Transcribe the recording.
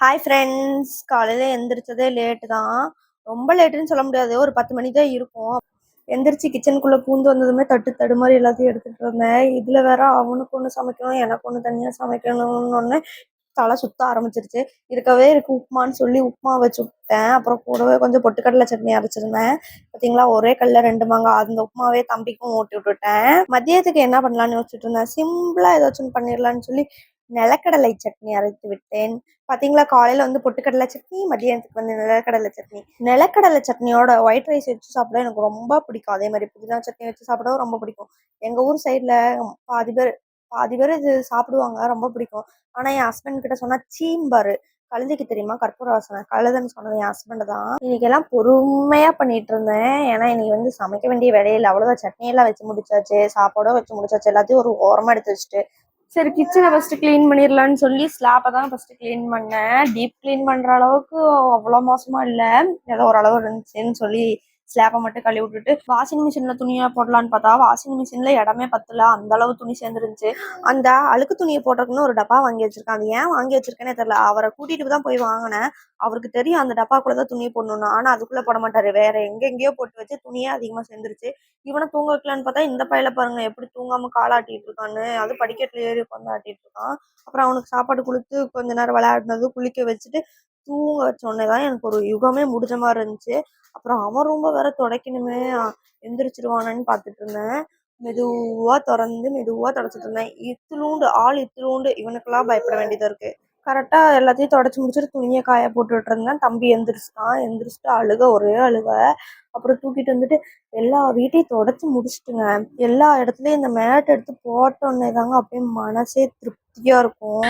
Hi friends. காலையில் எந்திரிச்சதே late தான். ரொம்ப லேட்டுன்னு சொல்ல முடியாது, ஒரு 10 மணி தான் இருக்கும். எந்திரிச்சு கிச்சனுக்குள்ளே பூந்து வந்ததுமே தட்டு தடு மாதிரி எல்லாத்தையும் எடுத்துகிட்டு இருந்தேன். இதில் வேற அவனுக்கு ஒன்று சமைக்கணும், எனக்கு ஒன்று தனியாக சமைக்கணும்னு ஒன்று தலை சுத்த ஆரம்பிச்சிருச்சு. இருக்கவே இருக்கு உப்புமான்னு சொல்லி உப்புமா வச்சு விட்டேன். அப்புறம் கூடவே கொஞ்சம் பொட்டுக்கடலை சட்னி அரைச்சிருந்தேன். பார்த்தீங்களா, ஒரே கல்ல 2 மாங்காய். அந்த உப்புமாவே தம்பிக்கும் ஊட்டி விட்டுட்டேன். மதியத்துக்கு என்ன பண்ணலான்னு யோசிச்சுட்டு இருந்தேன். சிம்பிளாக ஏதாச்சும் பண்ணிடலான்னு சொல்லி நிலக்கடலை சட்னி அரைத்து விட்டேன். பார்த்தீங்களா, காலையில் வந்து பொட்டுக்கடலை சட்னி, மதியானத்துக்கு வந்து நிலக்கடலை சட்னி. நிலக்கடலை சட்னியோட ஒயிட் ரைஸ் வச்சு சாப்பிட எனக்கு ரொம்ப பிடிக்கும். அதே மாதிரி புதினா சட்னி வச்சு சாப்பிடவும் ரொம்ப பிடிக்கும். எங்கள் ஊர் சைடில் பாதி பேர் பாதி பேர் இது சாப்பிடுவாங்க, ரொம்ப பிடிக்கும். ஆனால் என் ஹஸ்பண்ட் கிட்ட சொன்னால் சீம்பாரு. கழுதைக்கு தெரியுமா, கற்பூர வாசனை, கழுதைன்னு சொன்னது என் ஹஸ்பண்ட் தான். இன்னைக்கெல்லாம் பொறுமையாக பண்ணிட்டு இருந்தேன். ஏன்னா இன்னைக்கு வந்து சமைக்க வேண்டிய வேலையில் அவ்வளோதான். சட்னியெல்லாம் வச்சு முடிச்சாச்சு, சாப்பாடும் வச்சு முடிச்சாச்சு, எல்லாத்தையும் ஒரு ஓரமாக எடுத்து வச்சுட்டு சரி கிச்சனை ஃபஸ்ட்டு க்ளீன் பண்ணிடலான்னு சொல்லி ஸ்லாப்பை தான் ஃபஸ்ட்டு க்ளீன் பண்ணேன். டீப் க்ளீன் பண்ணுற அளவுக்கு அவ்வளோ மோசமாக இல்லை, ஏதோ ஓரளவு இருந்துச்சுன்னு சொல்லி ஸ்லாப்பை மட்டும் கழுவி விட்டுட்டு வாஷிங் மிஷினில் துணியாக போடலான்னு பார்த்தா வாஷிங் மிஷினில் இடமே பத்தல, அந்த அளவு துணி சேர்ந்துருந்துச்சு. அந்த அழுக்கு துணியை போடுறதுக்குன்னு ஒரு டப்பா வாங்கி வச்சிருக்கேன். அது ஏன் வாங்கி வச்சிருக்கேனே தெரியல. அவரை கூட்டிகிட்டு தான் போய் வாங்கினேன். அவருக்கு தெரியும் அந்த டப்பாக்குள்ளே தான் துணியை போடணும்னு, ஆனால் அதுக்குள்ளே போட மாட்டார். வேற எங்கெங்கேயோ போட்டு வச்சு துணியே அதிகமாக சேர்ந்துருச்சு. இவனை தூங்க வைக்கலான்னு பார்த்தா இந்த பையில பாருங்க எப்படி தூங்காமல் காலாட்டிட்டு இருக்கான்னு. அது படிக்கட்டில் ஏறி உட்காந்து ஆட்டிட்டு இருக்கான். அப்புறம் அவனுக்கு சாப்பாடு கொடுத்து கொஞ்ச நேரம் விளையாடினது, குளிக்க வச்சுட்டு தூங்க வச்சோடனே தான் எனக்கு ஒரு யுகமே முடிஞ்ச மாதிரி இருந்துச்சு. அப்புறம் அவன் ரொம்ப வேற துடைக்கணுமே, எந்திரிச்சிருவானன்னு பார்த்துட்டு இருந்தேன். மெதுவாக திறந்து மெதுவாக தொடச்சிட்டு இருந்தேன். இத்திலூண்டு இவனுக்கெல்லாம் பயப்பட வேண்டியதாக இருக்கு. கரெக்டாக எல்லாத்தையும் தொடச்சி முடிச்சுட்டு துணியை காய போட்டுட்டு இருந்தேன். தம்பி எந்திரிச்சிட்டு ஒரே அழுக. அப்புறம் தூக்கிட்டு வந்துட்டு எல்லா வீட்டையும் தொடச்சி முடிச்சுட்டுங்க. எல்லா இடத்துலையும் இந்த மேட் எடுத்து போட்டோன்னே தாங்க அப்படியே மனசே திருப்தியாக இருக்கும்.